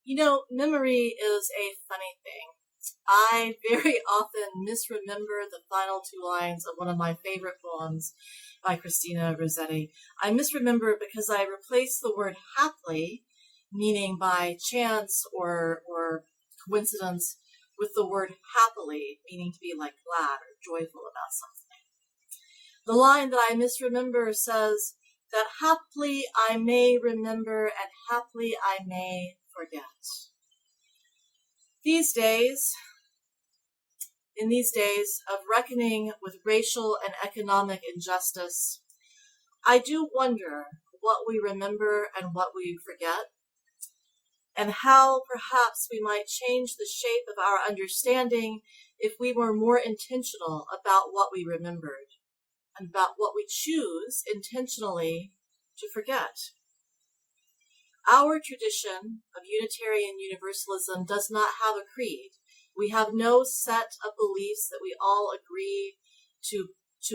Memory is a funny thing. I very often misremember the final two lines of one of my favorite poems by Christina Rossetti. I misremember it because I replaced the word haply, meaning by chance or coincidence, with the word happily, meaning to be like glad or joyful about something. The line that I misremember says that haply I may remember and haply I may forget. In these days of reckoning with racial and economic injustice, I do wonder what we remember and what we forget, and how perhaps we might change the shape of our understanding if we were more intentional about what we remembered and about what we choose intentionally to forget. Our tradition of Unitarian Universalism does not have a creed. We have no set of beliefs that we all agree to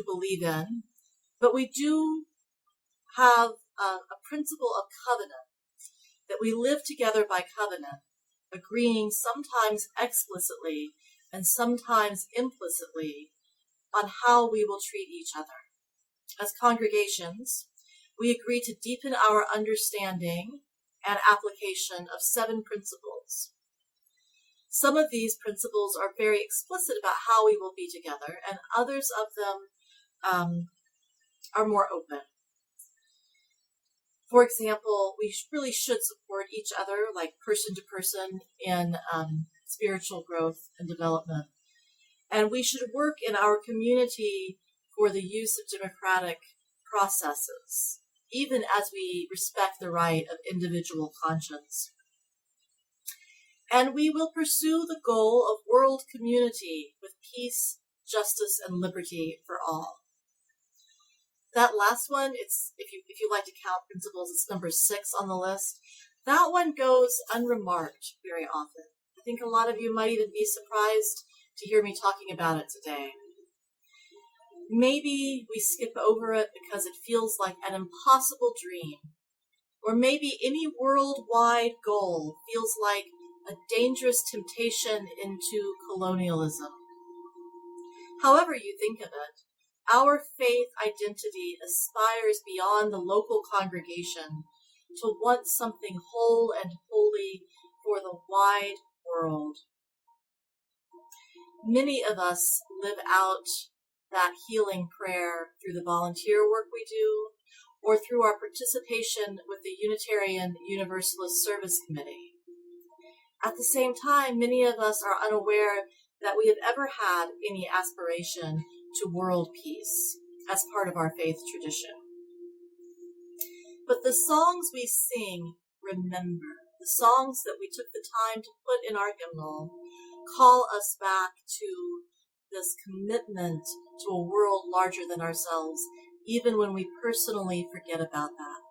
believe in, but we do have a principle of covenant, that we live together by covenant, agreeing sometimes explicitly and sometimes implicitly on how we will treat each other. As congregations, we agree to deepen our understanding and application of 7 principles. Some of these principles are very explicit about how we will be together, and others of them are more open. For example, we really should support each other, like person to person, in spiritual growth and development. And we should work in our community for the use of democratic processes, even as we respect the right of individual conscience. And we will pursue the goal of world community with peace, justice, and liberty for all. That last one, it's if you like to count principles, it's number 6 on the list. That one goes unremarked very often. I think a lot of you might even be surprised to hear me talking about it today. Maybe we skip over it because it feels like an impossible dream, or maybe any worldwide goal feels like a dangerous temptation into colonialism. However you think of it, our faith identity aspires beyond the local congregation to want something whole and holy for the wide world. Many of us live out that healing prayer through the volunteer work we do, or through our participation with the Unitarian Universalist Service Committee. At the same time, many of us are unaware that we have ever had any aspiration to world peace as part of our faith tradition. But the songs we sing, remember, the songs that we took the time to put in our hymnal, call us back to this commitment to a world larger than ourselves, even when we personally forget about that.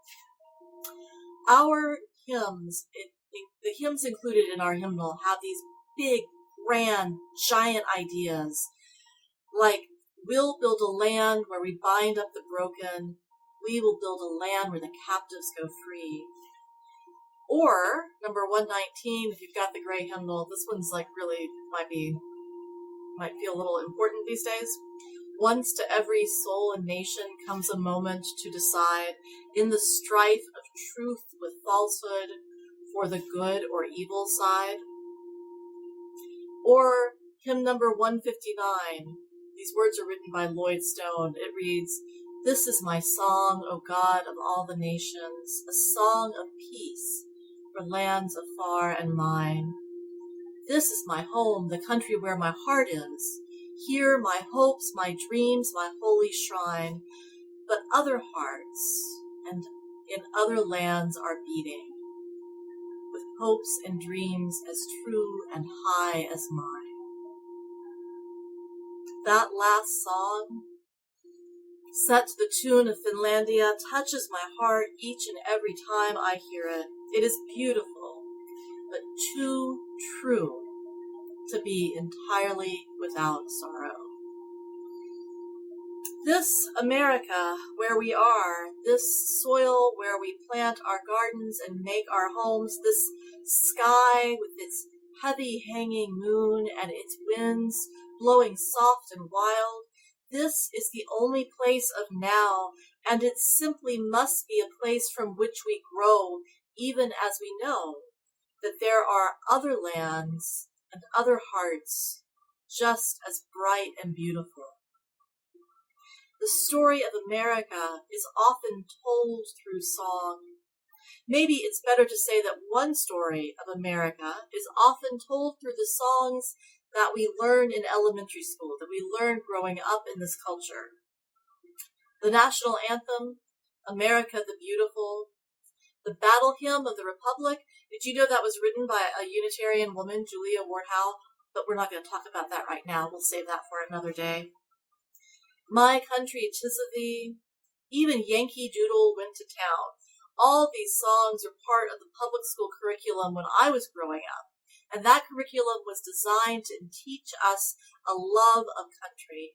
Our hymns, the hymns included in our hymnal, have these big, grand, giant ideas, like, we'll build a land where we bind up the broken, we will build a land where the captives go free. Or, number 119, if you've got the gray hymnal, this one's like really might feel a little important these days. Once to every soul and nation comes a moment to decide, in the strife of truth with falsehood, for the good or evil side. Or hymn number 159, these words are written by Lloyd Stone. It reads, "This is my song, O God of all the nations, a song of peace for lands afar and mine. This is my home, the country where my heart is. Here my hopes, my dreams, my holy shrine. But other hearts and in other lands are beating, with hopes and dreams as true and high as mine." That last song, set to the tune of Finlandia, touches my heart each and every time I hear it. It is beautiful, but too true to be entirely without sorrow. This America where we are, this soil where we plant our gardens and make our homes, this sky with its heavy hanging moon and its winds blowing soft and wild, this is the only place of now, and it simply must be a place from which we grow, even as we know that there are other lands and other hearts just as bright and beautiful. The story of America is often told through song. Maybe it's better to say that one story of America is often told through the songs that we learn in elementary school, that we learn growing up in this culture. The national anthem, America the Beautiful, the battle hymn of the Republic. Did you know that was written by a Unitarian woman, Julia Ward Howe? But we're not going to talk about that right now. We'll save that for another day. My Country 'Tis of Thee, even Yankee Doodle Went to Town. All these songs are part of the public school curriculum when I was growing up. And that curriculum was designed to teach us a love of country.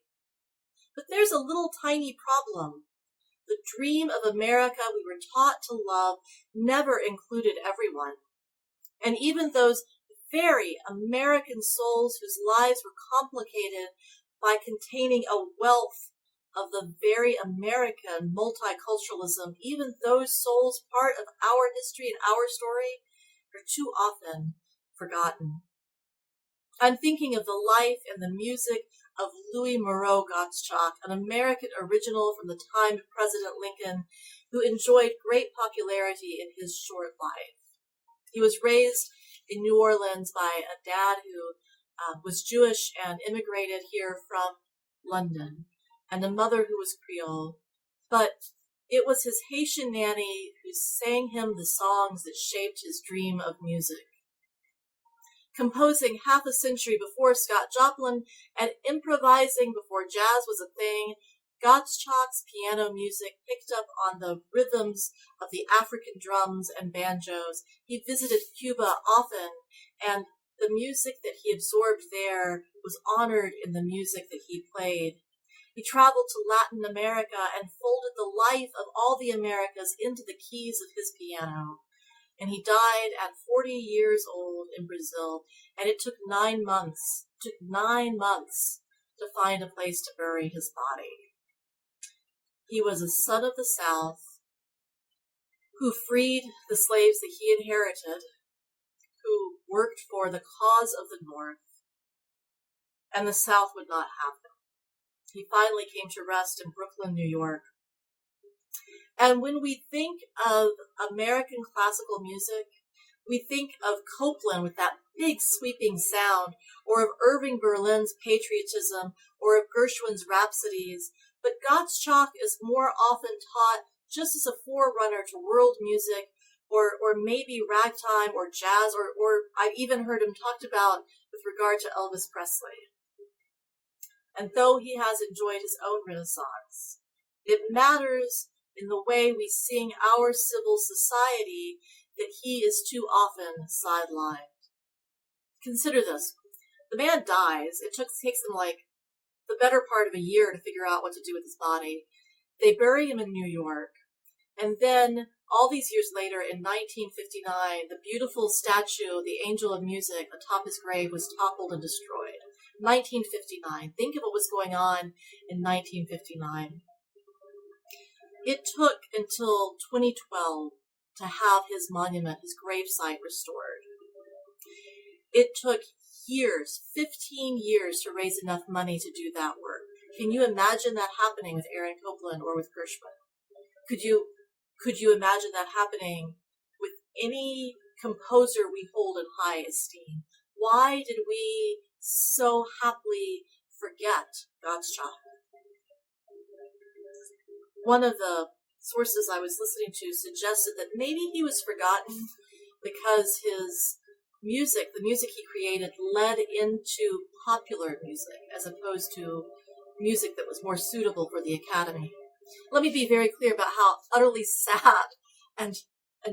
But there's a little tiny problem. The dream of America we were taught to love never included everyone. And even those very American souls whose lives were complicated by containing a wealth of the very American multiculturalism, even those souls, part of our history and our story, are too often forgotten. I'm thinking of the life and the music of Louis Moreau Gottschalk, an American original from the time of President Lincoln, who enjoyed great popularity in his short life. He was raised in New Orleans by a dad who was Jewish and immigrated here from London, and a mother who was Creole. But it was his Haitian nanny who sang him the songs that shaped his dream of music. Composing half a century before Scott Joplin and improvising before jazz was a thing, Gottschalk's piano music picked up on the rhythms of the African drums and banjos. He visited Cuba often, and the music that he absorbed there was honored in the music that he played. He traveled to Latin America and folded the life of all the Americas into the keys of his piano. And he died at 40 years old in Brazil, and it took 9 months to find a place to bury his body. He was a son of the South who freed the slaves that he inherited, who worked for the cause of the North, and the South would not have him. He finally came to rest in Brooklyn, New York. And when we think of American classical music, we think of Copland with that big sweeping sound, or of Irving Berlin's patriotism, or of Gershwin's rhapsodies. But Gottschalk is more often taught just as a forerunner to world music, or maybe ragtime or jazz, or I've even heard him talked about with regard to Elvis Presley. And though he has enjoyed his own renaissance, it matters in the way we sing our civil society that he is too often sidelined. Consider this. The man dies. It takes them like the better part of a year to figure out what to do with his body. They bury him in New York. And then all these years later, in 1959, the beautiful statue, the Angel of Music, atop his grave was toppled and destroyed. 1959. Think of what was going on in 1959. It took until 2012 to have his monument, his gravesite, restored. It took years, 15 years, to raise enough money to do that work. Can you imagine that happening with Aaron Copland or with Gershwin? Could you imagine that happening with any composer we hold in high esteem? Why did we so happily forget Gottschalk? One of the sources I was listening to suggested that maybe he was forgotten because his music, the music he created, led into popular music as opposed to music that was more suitable for the Academy. Let me be very clear about how utterly sad and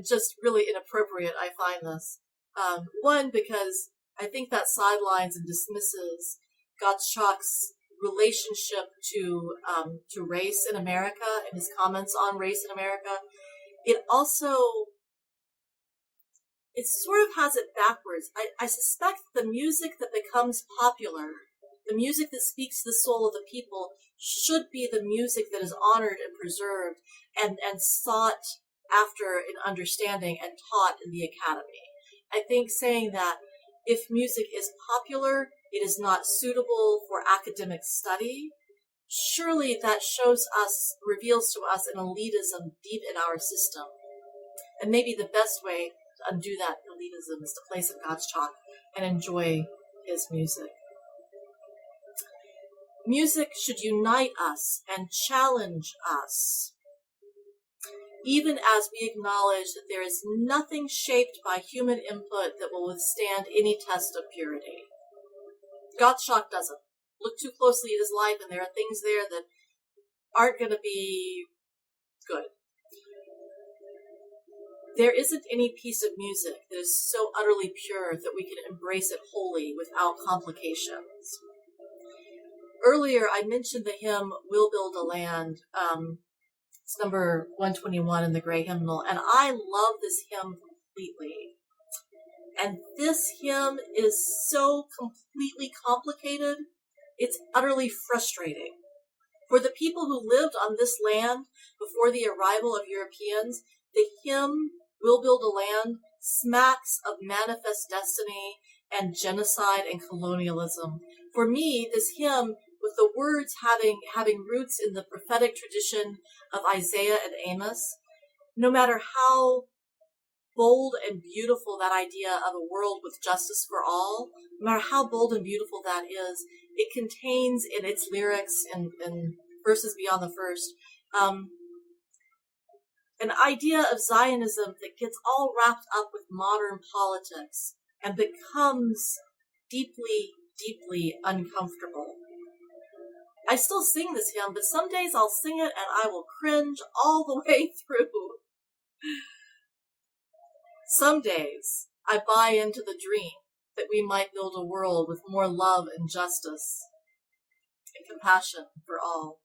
just really inappropriate I find this. One, because I think that sidelines and dismisses Gottschalk's relationship to race in America and his comments on race in America, it sort of has it backwards. I suspect the music that becomes popular, the music that speaks to the soul of the people, should be the music that is honored and preserved and sought after in understanding and taught in the academy. I think saying that if music is popular, it is not suitable for academic study, surely that reveals to us an elitism deep in our system. And maybe the best way to undo that elitism is to play some Gottschalk and enjoy his music. Music should unite us and challenge us, even as we acknowledge that there is nothing shaped by human input that will withstand any test of purity. Gottschalk doesn't. Look too closely at his life, and there are things there that aren't going to be good. There isn't any piece of music that is so utterly pure that we can embrace it wholly without complications. Earlier, I mentioned the hymn, We'll Build a Land. It's number 121 in the Gray Hymnal, and I love this hymn completely. And this hymn is so completely complicated, it's utterly frustrating. For the people who lived on this land before the arrival of Europeans, the hymn, We'll Build a Land, smacks of manifest destiny and genocide and colonialism. For me, this hymn, with the words having roots in the prophetic tradition of Isaiah and Amos, no matter how bold and beautiful that idea of a world with justice for all, no matter how bold and beautiful that is, it contains in its lyrics and verses beyond the first, an idea of Zionism that gets all wrapped up with modern politics and becomes deeply, deeply uncomfortable. I still sing this hymn, but some days I'll sing it and I will cringe all the way through. Some days I buy into the dream that we might build a world with more love and justice and compassion for all.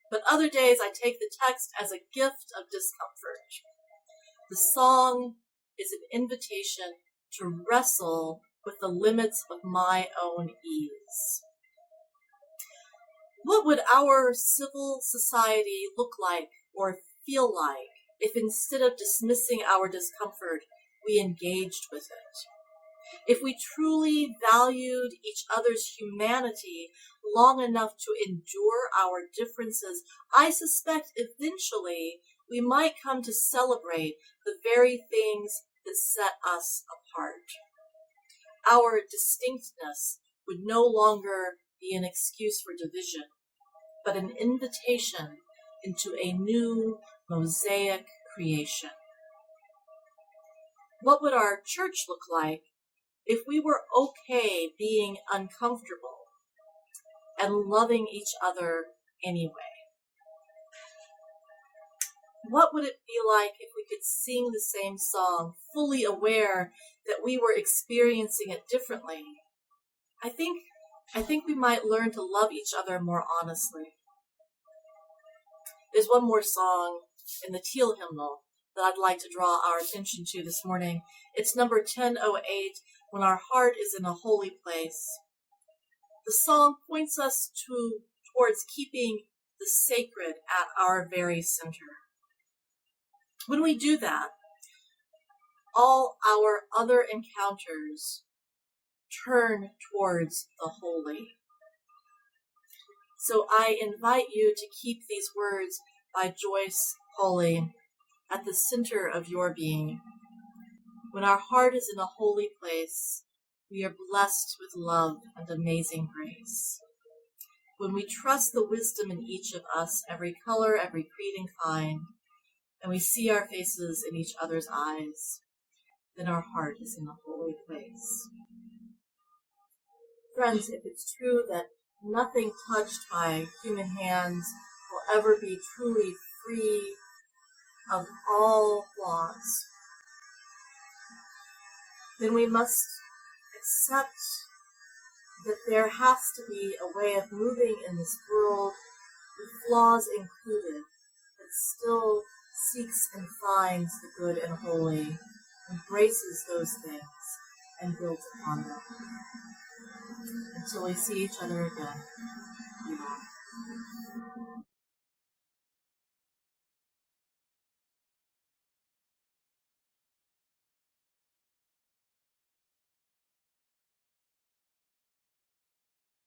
But other days I take the text as a gift of discomfort. The song is an invitation to wrestle with the limits of my own ease. What would our civil society look like or feel like if instead of dismissing our discomfort, we engaged with it? If we truly valued each other's humanity long enough to endure our differences, I suspect eventually we might come to celebrate the very things that set us apart. Our distinctness would no longer be an excuse for division, but an invitation into a new mosaic creation. What would our church look like if we were okay being uncomfortable and loving each other anyway? What would it be like if we could sing the same song, fully aware that we were experiencing it differently? I think we might learn to love each other more honestly. There's one more song in the Teal hymnal that I'd like to draw our attention to this morning. It's number 1008, When Our Heart is in a Holy Place. The song points us towards keeping the sacred at our very center. When we do that, all our other encounters turn towards the holy. So I invite you to keep these words by Joyce Poley at the center of your being. When our heart is in a holy place, we are blessed with love and amazing grace. When we trust the wisdom in each of us, every color, every creed and kind, and we see our faces in each other's eyes, then our heart is in a holy place. Friends, if it's true that nothing touched by human hands will ever be truly free of all flaws, then we must accept that there has to be a way of moving in this world, with flaws included, that still seeks and finds the good and holy, embraces those things, and builds upon them. Until we see each other again.